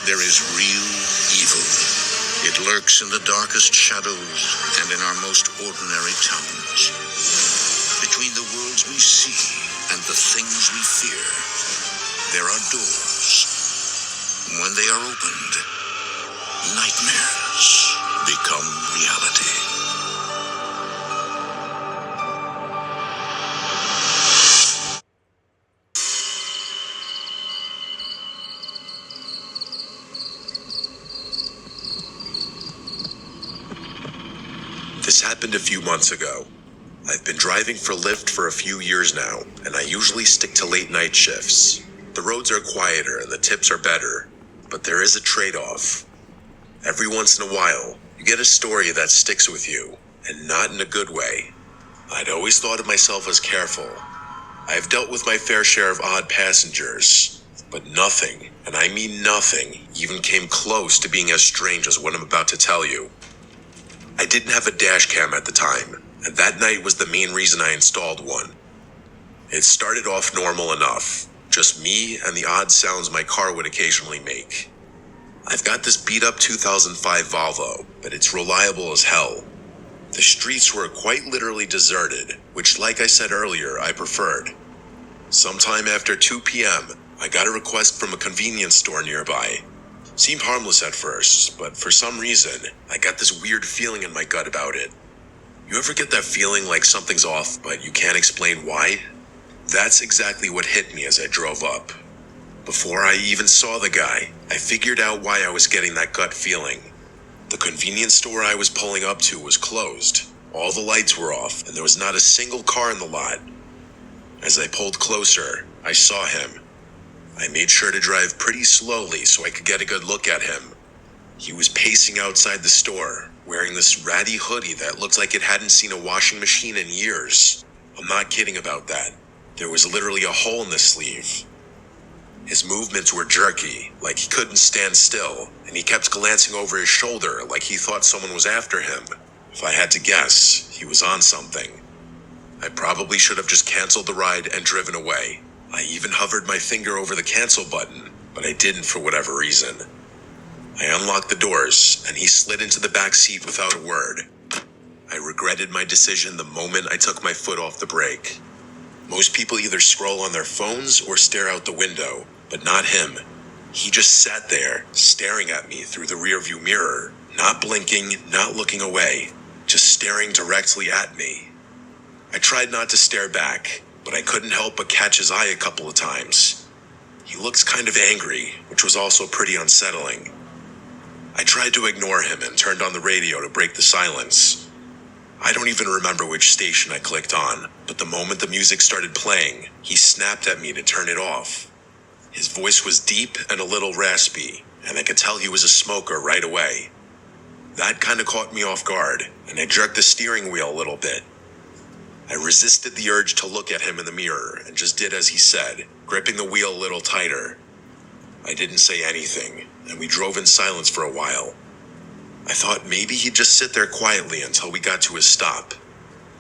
There is real evil. It lurks in the darkest shadows and in our most ordinary towns. Between the worlds we see and the things we fear, there are doors. When they are opened, nightmares become reality. This happened a few months ago. I've been driving for Lyft for a few years now, and I usually stick to late night shifts. The roads are quieter and the tips are better, but there is a trade-off. Every once in a while, you get a story that sticks with you, and not in a good way. I'd always thought of myself as careful. I've dealt with my fair share of odd passengers, but nothing, and I mean nothing, even came close to being as strange as what I'm about to tell you. I didn't have a dash cam at the time, and that night was the main reason I installed one. It started off normal enough, just me and the odd sounds my car would occasionally make. I've got this beat-up 2005 Volvo, but it's reliable as hell. The streets were quite literally deserted, which, like I said earlier, I preferred. Sometime after 2 p.m., I got a request from a convenience store nearby. Seemed harmless at first, but for some reason, I got this weird feeling in my gut about it. You ever get that feeling like something's off, but you can't explain why? That's exactly what hit me as I drove up. Before I even saw the guy, I figured out why I was getting that gut feeling. The convenience store I was pulling up to was closed. All the lights were off, and there was not a single car in the lot. As I pulled closer, I saw him. I made sure to drive pretty slowly so I could get a good look at him. He was pacing outside the store, wearing this ratty hoodie that looked like it hadn't seen a washing machine in years. I'm not kidding about that. There was literally a hole in the sleeve. His movements were jerky, like he couldn't stand still, and he kept glancing over his shoulder like he thought someone was after him. If I had to guess, he was on something. I probably should have just canceled the ride and driven away. I even hovered my finger over the cancel button, but I didn't for whatever reason. I unlocked the doors, and he slid into the back seat without a word. I regretted my decision the moment I took my foot off the brake. Most people either scroll on their phones or stare out the window, but not him. He just sat there, staring at me through the rearview mirror, not blinking, not looking away, just staring directly at me. I tried not to stare back, but I couldn't help but catch his eye a couple of times. He looked kind of angry, which was also pretty unsettling. I tried to ignore him and turned on the radio to break the silence. I don't even remember which station I clicked on, but the moment the music started playing, he snapped at me to turn it off. His voice was deep and a little raspy, and I could tell he was a smoker right away. That kind of caught me off guard, and I jerked the steering wheel a little bit. I resisted the urge to look at him in the mirror and just did as he said, gripping the wheel a little tighter. I didn't say anything, and we drove in silence for a while. I thought maybe he'd just sit there quietly until we got to his stop.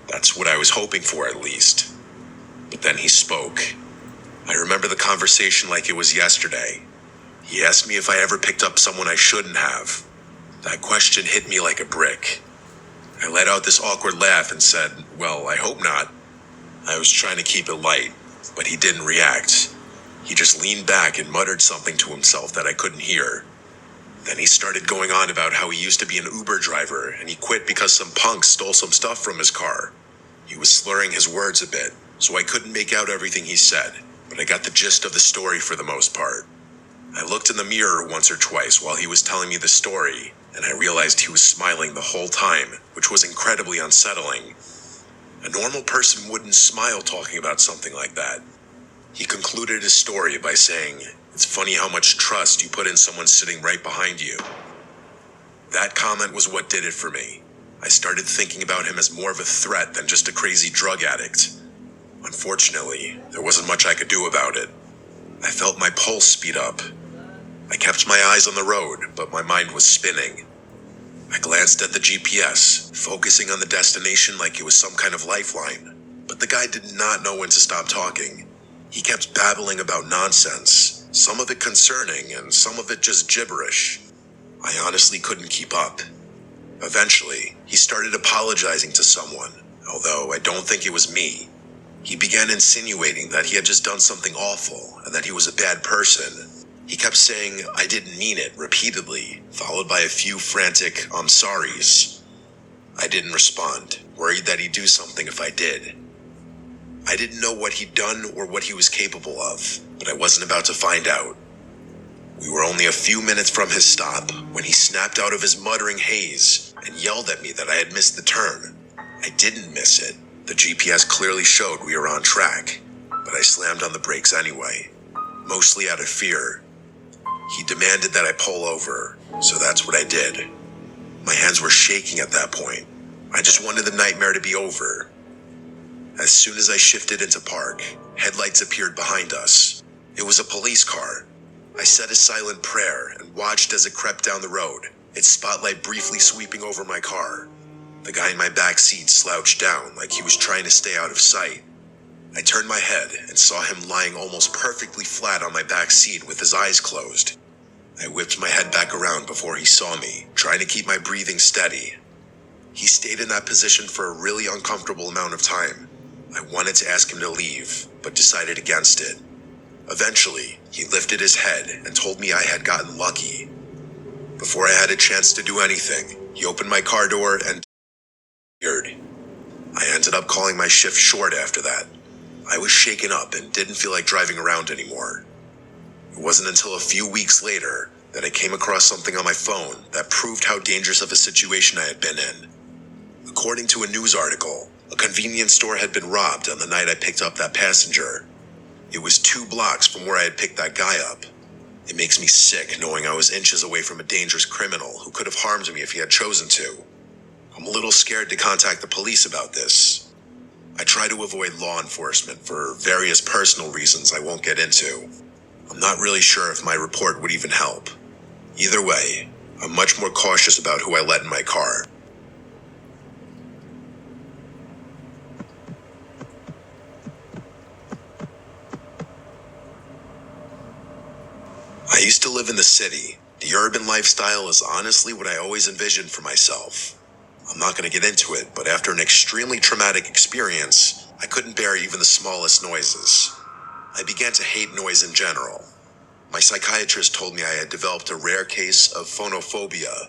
That's what I was hoping for, at least. But then he spoke. I remember the conversation like it was yesterday. He asked me if I ever picked up someone I shouldn't have. That question hit me like a brick. I let out this awkward laugh and said, "Well, I hope not." I was trying to keep it light, but he didn't react. He just leaned back and muttered something to himself that I couldn't hear. Then he started going on about how he used to be an Uber driver and he quit because some punk stole some stuff from his car. He was slurring his words a bit, so I couldn't make out everything he said, but I got the gist of the story for the most part. I looked in the mirror once or twice while he was telling me the story, and I realized he was smiling the whole time, which was incredibly unsettling. A normal person wouldn't smile talking about something like that. He concluded his story by saying, "It's funny how much trust you put in someone sitting right behind you." That comment was what did it for me. I started thinking about him as more of a threat than just a crazy drug addict. Unfortunately, there wasn't much I could do about it. I felt my pulse speed up. I kept my eyes on the road, but my mind was spinning. I glanced at the GPS, focusing on the destination like it was some kind of lifeline. But the guy did not know when to stop talking. He kept babbling about nonsense. Some of it concerning and some of it just gibberish. I honestly couldn't keep up. Eventually, he started apologizing to someone, although I don't think it was me. He began insinuating that he had just done something awful and that he was a bad person. He kept saying, "I didn't mean it," repeatedly, followed by a few frantic "I'm sorries." I didn't respond, worried that he'd do something if I did. I didn't know what he'd done or what he was capable of, but I wasn't about to find out. We were only a few minutes from his stop when he snapped out of his muttering haze and yelled at me that I had missed the turn. I didn't miss it. The GPS clearly showed we were on track, but I slammed on the brakes anyway, mostly out of fear. He demanded that I pull over, so that's what I did. My hands were shaking at that point. I just wanted the nightmare to be over. As soon as I shifted into park, headlights appeared behind us. It was a police car. I said a silent prayer and watched as it crept down the road, its spotlight briefly sweeping over my car. The guy in my back seat slouched down like he was trying to stay out of sight. I turned my head and saw him lying almost perfectly flat on my back seat with his eyes closed. I whipped my head back around before he saw me, trying to keep my breathing steady. He stayed in that position for a really uncomfortable amount of time. I wanted to ask him to leave, but decided against it. Eventually, he lifted his head and told me I had gotten lucky. Before I had a chance to do anything, he opened my car door and disappeared. I ended up calling my shift short after that. I was shaken up and didn't feel like driving around anymore. It wasn't until a few weeks later that I came across something on my phone that proved how dangerous of a situation I had been in. According to a news article, a convenience store had been robbed on the night I picked up that passenger. It was 2 blocks from where I had picked that guy up. It makes me sick knowing I was inches away from a dangerous criminal who could have harmed me if he had chosen to. I'm a little scared to contact the police about this. I try to avoid law enforcement for various personal reasons I won't get into. I'm not really sure if my report would even help. Either way, I'm much more cautious about who I let in my car. I used to live in the city. The urban lifestyle is honestly what I always envisioned for myself. I'm not going to get into it, but after an extremely traumatic experience, I couldn't bear even the smallest noises. I began to hate noise in general. My psychiatrist told me I had developed a rare case of phonophobia.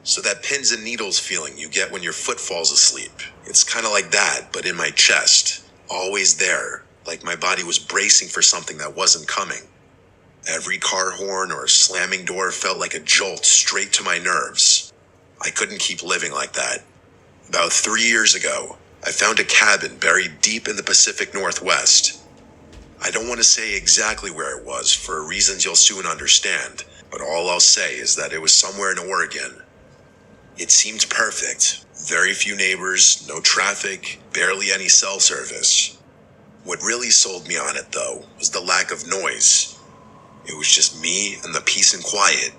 So that pins and needles feeling you get when your foot falls asleep. It's kind of like that, but in my chest. Always there, like my body was bracing for something that wasn't coming. Every car horn or slamming door felt like a jolt straight to my nerves. I couldn't keep living like that. About 3 years ago, I found a cabin buried deep in the Pacific Northwest. I don't want to say exactly where it was for reasons you'll soon understand, but all I'll say is that it was somewhere in Oregon. It seemed perfect. Very few neighbors, no traffic, barely any cell service. What really sold me on it, though, was the lack of noise. It was just me and the peace and quiet.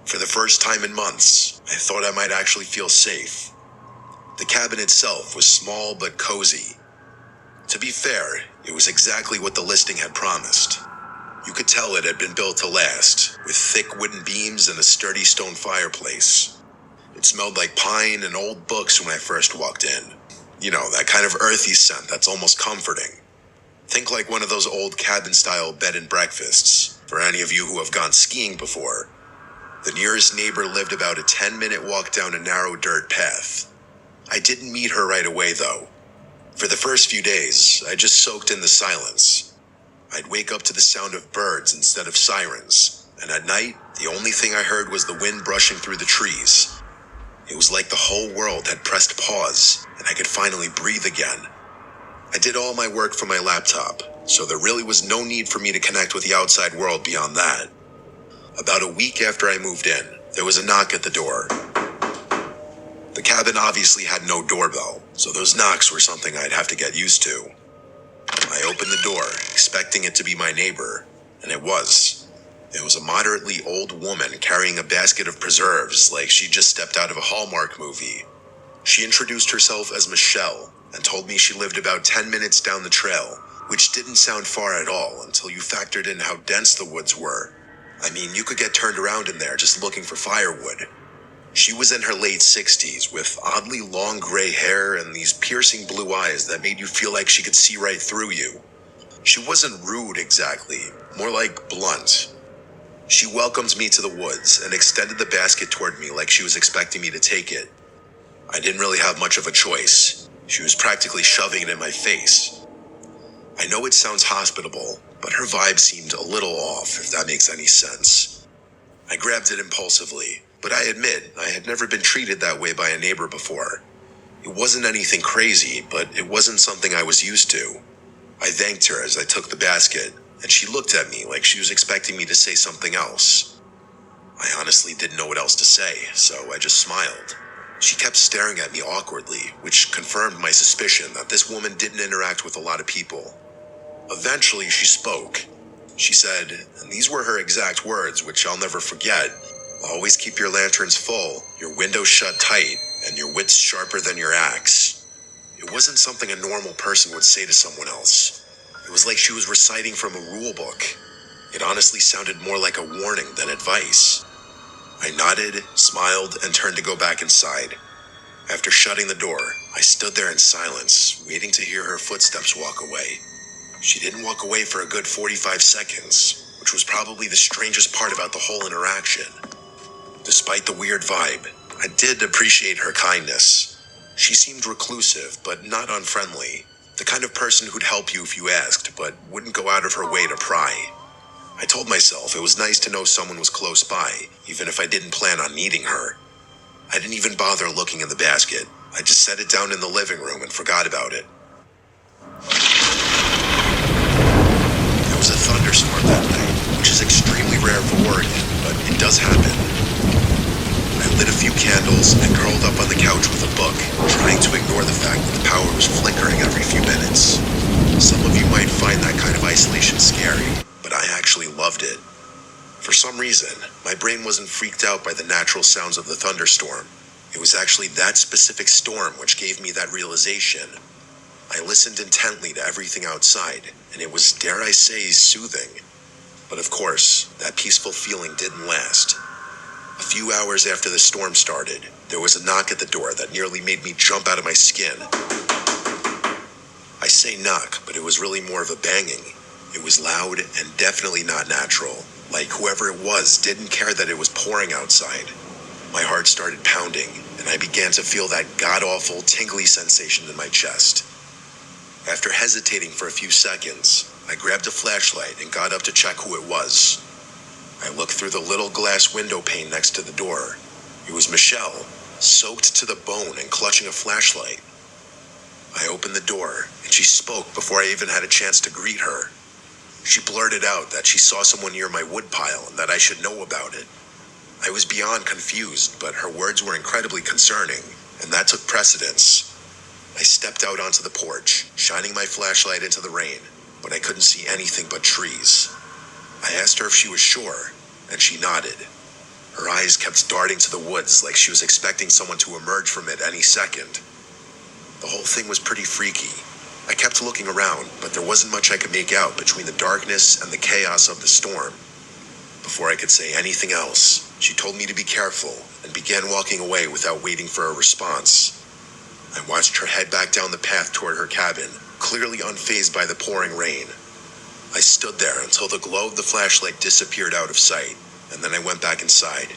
For the first time in months, I thought I might actually feel safe. The cabin itself was small but cozy. To be fair, it was exactly what the listing had promised. You could tell it had been built to last, with thick wooden beams and a sturdy stone fireplace. It smelled like pine and old books when I first walked in. You know, that kind of earthy scent that's almost comforting. Think like one of those old cabin-style bed and breakfasts, for any of you who have gone skiing before. The nearest neighbor lived about a 10-minute walk down a narrow dirt path. I didn't meet her right away, though. For the first few days, I just soaked in the silence. I'd wake up to the sound of birds instead of sirens, and at night, the only thing I heard was the wind brushing through the trees. It was like the whole world had pressed pause, and I could finally breathe again. I did all my work from my laptop, so there really was no need for me to connect with the outside world beyond that. About a week after I moved in, there was a knock at the door. The cabin obviously had no doorbell, so those knocks were something I'd have to get used to. I opened the door, expecting it to be my neighbor, and it was. It was a moderately old woman carrying a basket of preserves like she just stepped out of a Hallmark movie. She introduced herself as Michelle and told me she lived about 10 minutes down the trail, which didn't sound far at all until you factored in how dense the woods were. I mean, you could get turned around in there just looking for firewood. She was in her late 60s with oddly long gray hair and these piercing blue eyes that made you feel like she could see right through you. She wasn't rude exactly, more like blunt. She welcomed me to the woods and extended the basket toward me like she was expecting me to take it. I didn't really have much of a choice. She was practically shoving it in my face. I know it sounds hospitable, but her vibe seemed a little off, if that makes any sense. I grabbed it impulsively, but I admit I had never been treated that way by a neighbor before. It wasn't anything crazy, but it wasn't something I was used to. I thanked her as I took the basket, and she looked at me like she was expecting me to say something else. I honestly didn't know what else to say, so I just smiled. She kept staring at me awkwardly, which confirmed my suspicion that this woman didn't interact with a lot of people. Eventually, she spoke. She said, and these were her exact words, which I'll never forget, "Always keep your lanterns full, your windows shut tight, and your wits sharper than your axe." It wasn't something a normal person would say to someone else. It was like she was reciting from a rule book. It honestly sounded more like a warning than advice. I nodded, smiled, and turned to go back inside. After shutting the door, I stood there in silence, waiting to hear her footsteps walk away. She didn't walk away for a good 45 seconds, which was probably the strangest part about the whole interaction. Despite the weird vibe, I did appreciate her kindness. She seemed reclusive, but not unfriendly. The kind of person who'd help you if you asked, but wouldn't go out of her way to pry. I told myself it was nice to know someone was close by, even if I didn't plan on needing her. I didn't even bother looking in the basket. I just set it down in the living room and forgot about it. There was a thunderstorm that night, which is extremely rare for Oregon, but it does happen. I lit a few candles and curled up on the couch with a book, trying to ignore the fact that the power was flickering every few minutes. Some of you might find that kind of isolation scary, but I actually loved it. For some reason, my brain wasn't freaked out by the natural sounds of the thunderstorm. It was actually that specific storm which gave me that realization. I listened intently to everything outside, and it was, dare I say, soothing. But of course, that peaceful feeling didn't last. A few hours after the storm started, there was a knock at the door that nearly made me jump out of my skin. I say knock, but it was really more of a banging. It was loud and definitely not natural, like whoever it was didn't care that it was pouring outside. My heart started pounding, and I began to feel that god-awful tingly sensation in my chest. After hesitating for a few seconds, I grabbed a flashlight and got up to check who it was. I looked through the little glass window pane next to the door. It was Michelle, soaked to the bone and clutching a flashlight. I opened the door, and she spoke before I even had a chance to greet her. She blurted out that she saw someone near my woodpile and that I should know about it. I was beyond confused, but her words were incredibly concerning, and that took precedence. I stepped out onto the porch, shining my flashlight into the rain, but I couldn't see anything but trees. I asked her if she was sure, and she nodded. Her eyes kept darting to the woods like she was expecting someone to emerge from it any second. The whole thing was pretty freaky. I kept looking around, but there wasn't much I could make out between the darkness and the chaos of the storm. Before I could say anything else, she told me to be careful and began walking away without waiting for a response. I watched her head back down the path toward her cabin, clearly unfazed by the pouring rain. I stood there until the glow of the flashlight disappeared out of sight, and then I went back inside.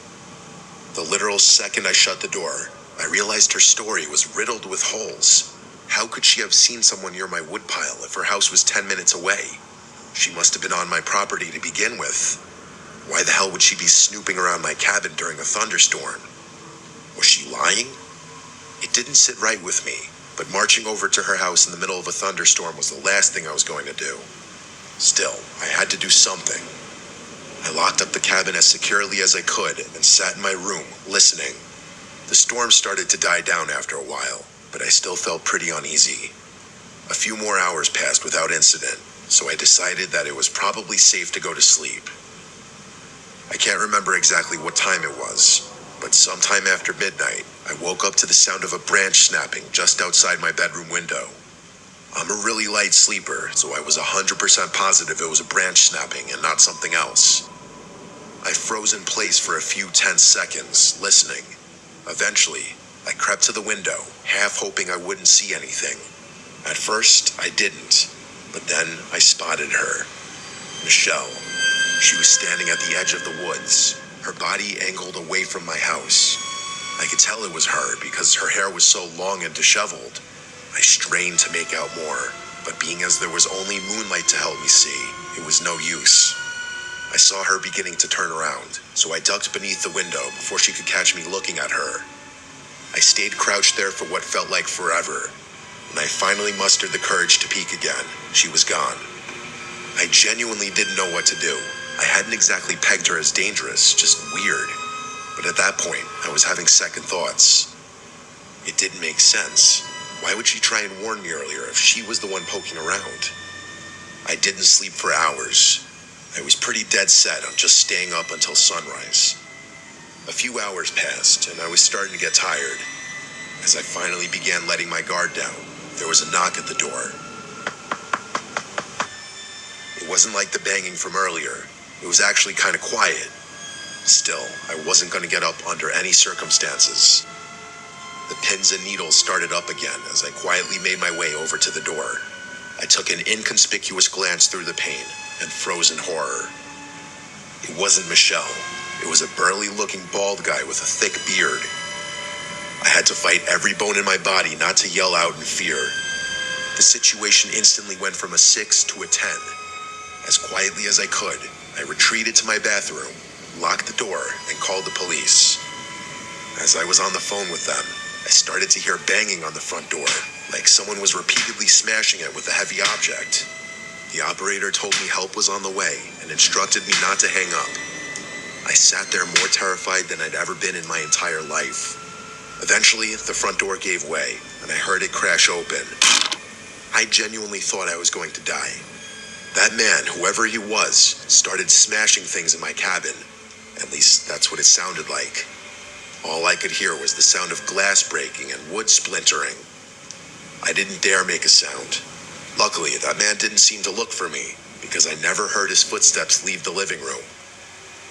The literal second I shut the door, I realized her story was riddled with holes. How could she have seen someone near my woodpile if her house was 10 minutes away? She must have been on my property to begin with. Why the hell would she be snooping around my cabin during a thunderstorm? Was she lying? It didn't sit right with me, but marching over to her house in the middle of a thunderstorm was the last thing I was going to do. Still, I had to do something. I locked up the cabin as securely as I could and sat in my room, listening. The storm started to die down after a while, but I still felt pretty uneasy. A few more hours passed without incident, so I decided that it was probably safe to go to sleep. I can't remember exactly what time it was, but sometime after midnight, I woke up to the sound of a branch snapping just outside my bedroom window. I'm a really light sleeper, so I was 100% positive it was a branch snapping and not something else. I froze in place for a few tense seconds, listening. Eventually, I crept to the window, half hoping I wouldn't see anything. At first, I didn't, but then I spotted her. Michelle. She was standing at the edge of the woods, her body angled away from my house. I could tell it was her because her hair was so long and disheveled. I strained to make out more, but being as there was only moonlight to help me see, it was no use. I saw her beginning to turn around, so I ducked beneath the window before she could catch me looking at her. I stayed crouched there for what felt like forever. When I finally mustered the courage to peek again, she was gone. I genuinely didn't know what to do. I hadn't exactly pegged her as dangerous, just weird. But at that point, I was having second thoughts. It didn't make sense. Why would she try and warn me earlier if she was the one poking around? I didn't sleep for hours. I was pretty dead set on just staying up until sunrise. A few hours passed, and I was starting to get tired. As I finally began letting my guard down, there was a knock at the door. It wasn't like the banging from earlier. It was actually kind of quiet. Still, I wasn't going to get up under any circumstances. The pins and needles started up again as I quietly made my way over to the door. I took an inconspicuous glance through the pane and froze in horror. It wasn't Michelle. It was a burly-looking bald guy with a thick beard. I had to fight every bone in my body not to yell out in fear. The situation instantly went from a 6 to a 10. As quietly as I could, I retreated to my bathroom, locked the door, and called the police. As I was on the phone with them, I started to hear banging on the front door, like someone was repeatedly smashing it with a heavy object. The operator told me help was on the way and instructed me not to hang up. I sat there more terrified than I'd ever been in my entire life. Eventually, the front door gave way, and I heard it crash open. I genuinely thought I was going to die. That man, whoever he was, started smashing things in my cabin. At least, that's what it sounded like. All I could hear was the sound of glass breaking and wood splintering. I didn't dare make a sound. Luckily, that man didn't seem to look for me, because I never heard his footsteps leave the living room.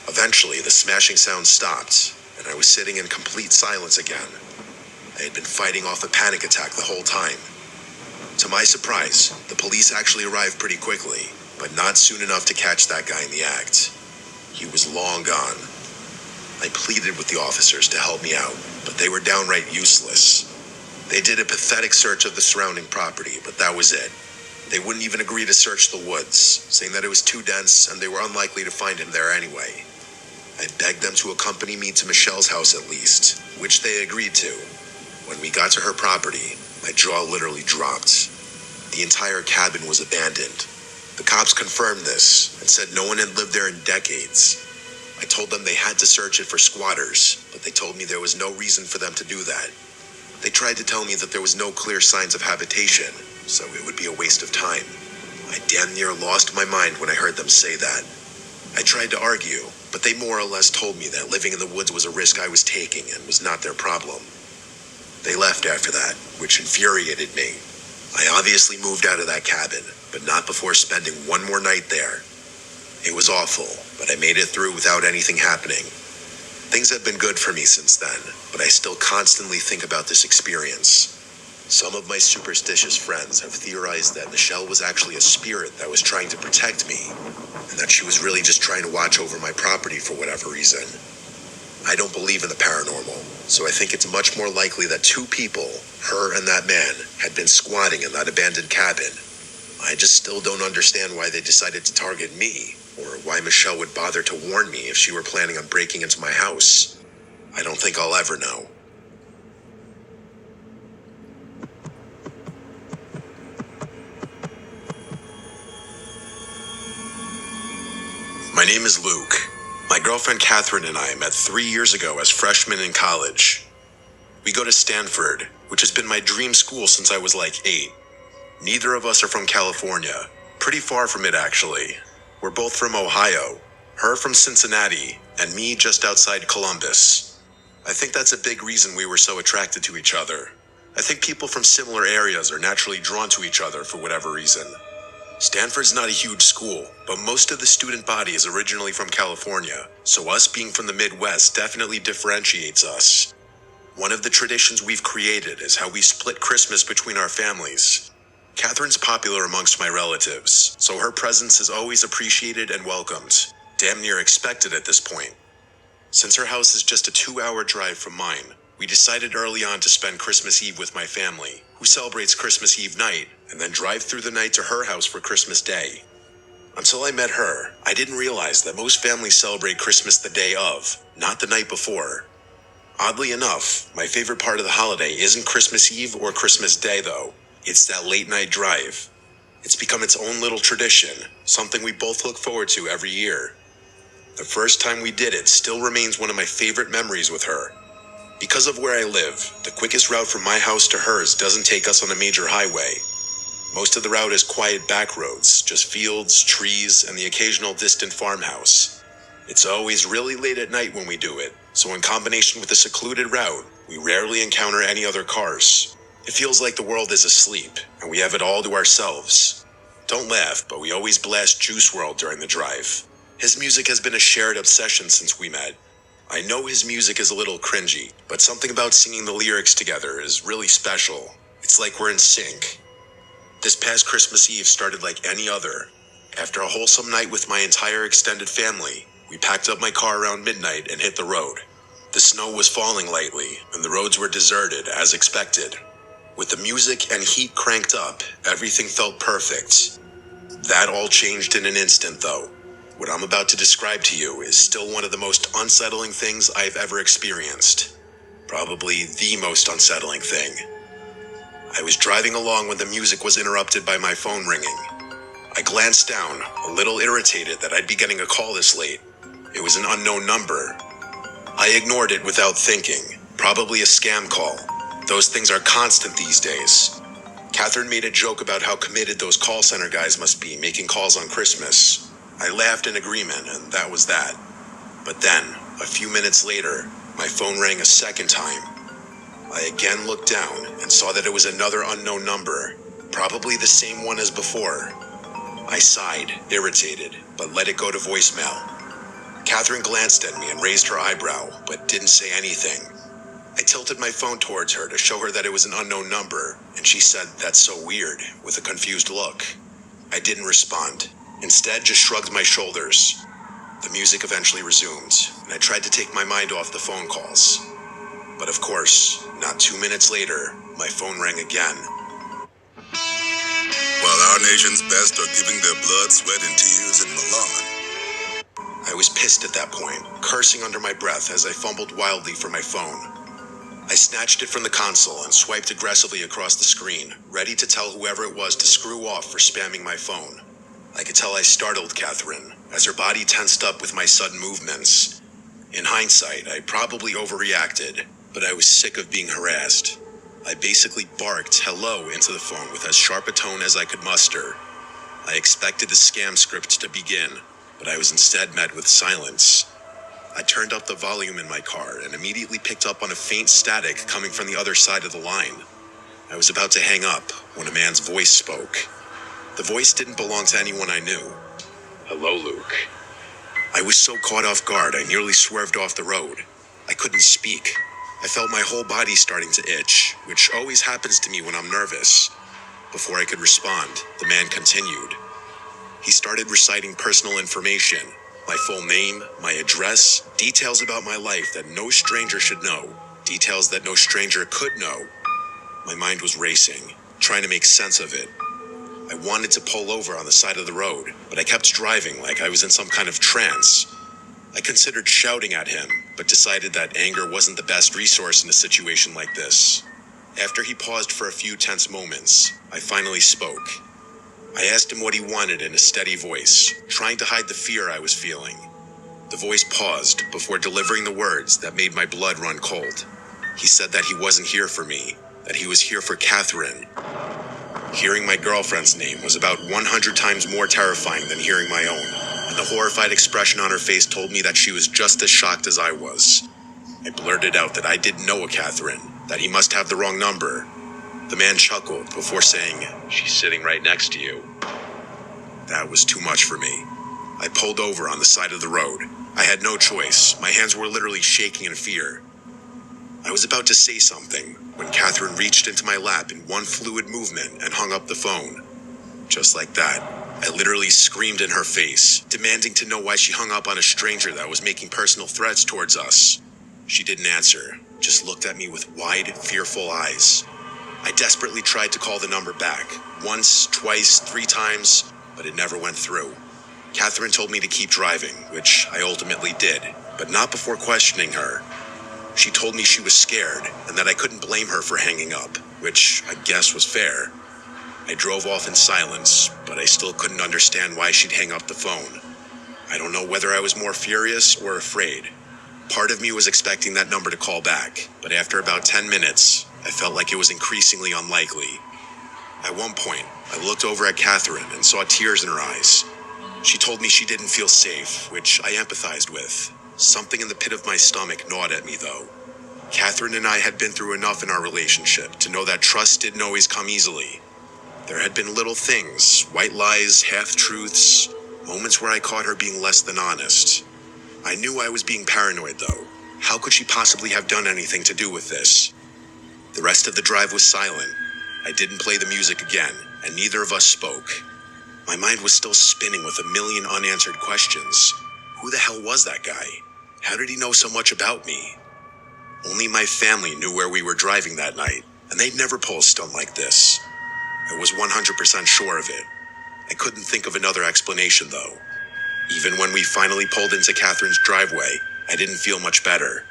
Eventually, the smashing sound stopped, and I was sitting in complete silence again. I had been fighting off a panic attack the whole time. To my surprise, the police actually arrived pretty quickly, but not soon enough to catch that guy in the act. He was long gone. I pleaded with the officers to help me out, but they were downright useless. They did a pathetic search of the surrounding property, but that was it. They wouldn't even agree to search the woods, saying that it was too dense and they were unlikely to find him there anyway. I begged them to accompany me to Michelle's house at least, which they agreed to. When we got to her property, my jaw literally dropped. The entire cabin was abandoned. The cops confirmed this and said no one had lived there in decades. I told them they had to search it for squatters, but they told me there was no reason for them to do that. They tried to tell me that there was no clear signs of habitation, so it would be a waste of time. I damn near lost my mind when I heard them say that. I tried to argue, but they more or less told me that living in the woods was a risk I was taking and was not their problem. They left after that, which infuriated me. I obviously moved out of that cabin, but not before spending one more night there. It was awful, but I made it through without anything happening. Things have been good for me since then, but I still constantly think about this experience. Some of my superstitious friends have theorized that Michelle was actually a spirit that was trying to protect me, and that she was really just trying to watch over my property for whatever reason. I don't believe in the paranormal, so I think it's much more likely that two people, her and that man, had been squatting in that abandoned cabin. I just still don't understand why they decided to target me, or why Michelle would bother to warn me if she were planning on breaking into my house. I don't think I'll ever know. My name is Luke. My girlfriend Catherine and I met 3 years ago as freshmen in college. We go to Stanford, which has been my dream school since I was like 8. Neither of us are from California. Pretty far from it, actually. We're both from Ohio, her from Cincinnati, and me just outside Columbus. I think that's a big reason we were so attracted to each other. I think people from similar areas are naturally drawn to each other for whatever reason. Stanford's not a huge school, but most of the student body is originally from California, so us being from the Midwest definitely differentiates us. One of the traditions we've created is how we split Christmas between our families. Catherine's popular amongst my relatives, so her presence is always appreciated and welcomed, damn near expected at this point. Since her house is just a 2-hour drive from mine, we decided early on to spend Christmas Eve with my family, who celebrates Christmas Eve night, and then drive through the night to her house for Christmas Day. Until I met her, I didn't realize that most families celebrate Christmas the day of, not the night before. Oddly enough, my favorite part of the holiday isn't Christmas Eve or Christmas Day though. It's that late night drive. It's become its own little tradition, something we both look forward to every year. The first time we did it still remains one of my favorite memories with her. Because of where I live, the quickest route from my house to hers doesn't take us on a major highway. Most of the route is quiet back roads, just fields, trees, and the occasional distant farmhouse. It's always really late at night when we do it, so in combination with the secluded route, we rarely encounter any other cars. It feels like the world is asleep, and we have it all to ourselves. Don't laugh, but we always blast Juice WRLD during the drive. His music has been a shared obsession since we met. I know his music is a little cringy, but something about singing the lyrics together is really special. It's like we're in sync. This past Christmas Eve started like any other. After a wholesome night with my entire extended family, we packed up my car around midnight and hit the road. The snow was falling lightly, and the roads were deserted as expected. With the music and heat cranked up, everything felt perfect. That all changed in an instant though. What I'm about to describe to you is still one of the most unsettling things I've ever experienced. Probably the most unsettling thing. I was driving along when the music was interrupted by my phone ringing. I glanced down, a little irritated that I'd be getting a call this late. It was an unknown number. I ignored it without thinking. Probably a scam call. Those things are constant these days. Catherine made a joke about how committed those call center guys must be making calls on Christmas. I laughed in agreement, and that was that. But then, a few minutes later, my phone rang a second time. I again looked down and saw that it was another unknown number, probably the same one as before. I sighed, irritated, but let it go to voicemail. Catherine glanced at me and raised her eyebrow, but didn't say anything. I tilted my phone towards her to show her that it was an unknown number, and she said, "That's so weird," with a confused look. I didn't respond. Instead, just shrugged my shoulders. The music eventually resumed, and I tried to take my mind off the phone calls. But of course, not 2 minutes later, my phone rang again. While our nation's best are giving their blood, sweat, and tears in Milan. I was pissed at that point, cursing under my breath as I fumbled wildly for my phone. I snatched it from the console and swiped aggressively across the screen, ready to tell whoever it was to screw off for spamming my phone. I could tell I startled Catherine, as her body tensed up with my sudden movements. In hindsight, I probably overreacted, but I was sick of being harassed. I basically barked hello into the phone with as sharp a tone as I could muster. I expected the scam script to begin, but I was instead met with silence. I turned up the volume in my car and immediately picked up on a faint static coming from the other side of the line. I was about to hang up when a man's voice spoke. The voice didn't belong to anyone I knew. "Hello, Luke." I was so caught off guard I nearly swerved off the road. I couldn't speak. I felt my whole body starting to itch, which always happens to me when I'm nervous. Before I could respond, the man continued. He started reciting personal information, my full name, my address, details about my life that no stranger should know, details that no stranger could know. My mind was racing, trying to make sense of it. I wanted to pull over on the side of the road, but I kept driving like I was in some kind of trance. I considered shouting at him, but decided that anger wasn't the best resource in a situation like this. After he paused for a few tense moments, I finally spoke. I asked him what he wanted in a steady voice, trying to hide the fear I was feeling. The voice paused before delivering the words that made my blood run cold. He said that he wasn't here for me, that he was here for Catherine. Hearing my girlfriend's name was about 100 times more terrifying than hearing my own, and the horrified expression on her face told me that she was just as shocked as I was. I blurted out that I didn't know a Catherine, that he must have the wrong number. The man chuckled before saying, "She's sitting right next to you." That was too much for me. I pulled over on the side of the road. I had no choice. My hands were literally shaking in fear. I was about to say something when Catherine reached into my lap in one fluid movement and hung up the phone. Just like that, I literally screamed in her face, demanding to know why she hung up on a stranger that was making personal threats towards us. She didn't answer, just looked at me with wide, fearful eyes. I desperately tried to call the number back, once, twice, 3 times, but it never went through. Catherine told me to keep driving, which I ultimately did, but not before questioning her. She told me she was scared and that I couldn't blame her for hanging up, which I guess was fair. I drove off in silence, but I still couldn't understand why she'd hang up the phone. I don't know whether I was more furious or afraid. Part of me was expecting that number to call back, but after about 10 minutes, I felt like it was increasingly unlikely. At one point, I looked over at Catherine and saw tears in her eyes. She told me she didn't feel safe, which I empathized with. Something in the pit of my stomach gnawed at me, though. Catherine and I had been through enough in our relationship to know that trust didn't always come easily. There had been little things, white lies, half-truths, moments where I caught her being less than honest. I knew I was being paranoid, though. How could she possibly have done anything to do with this? The rest of the drive was silent. I didn't play the music again, and neither of us spoke. My mind was still spinning with a million unanswered questions. Who the hell was that guy? How did he know so much about me? Only my family knew where we were driving that night, and they'd never pull a stunt like this. I was 100% sure of it. I couldn't think of another explanation, though. Even when we finally pulled into Catherine's driveway, I didn't feel much better.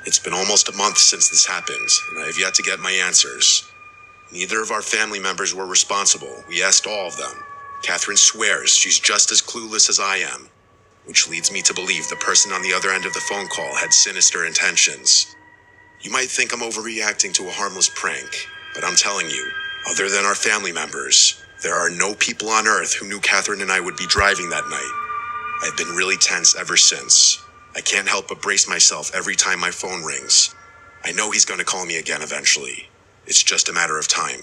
It's been almost a month since this happened, and I have yet to get my answers. Neither of our family members were responsible. We asked all of them. Catherine swears she's just as clueless as I am, which leads me to believe the person on the other end of the phone call had sinister intentions. You might think I'm overreacting to a harmless prank, but I'm telling you, other than our family members, there are no people on earth who knew Catherine and I would be driving that night. I've been really tense ever since. I can't help but brace myself every time my phone rings. I know he's going to call me again eventually. It's just a matter of time.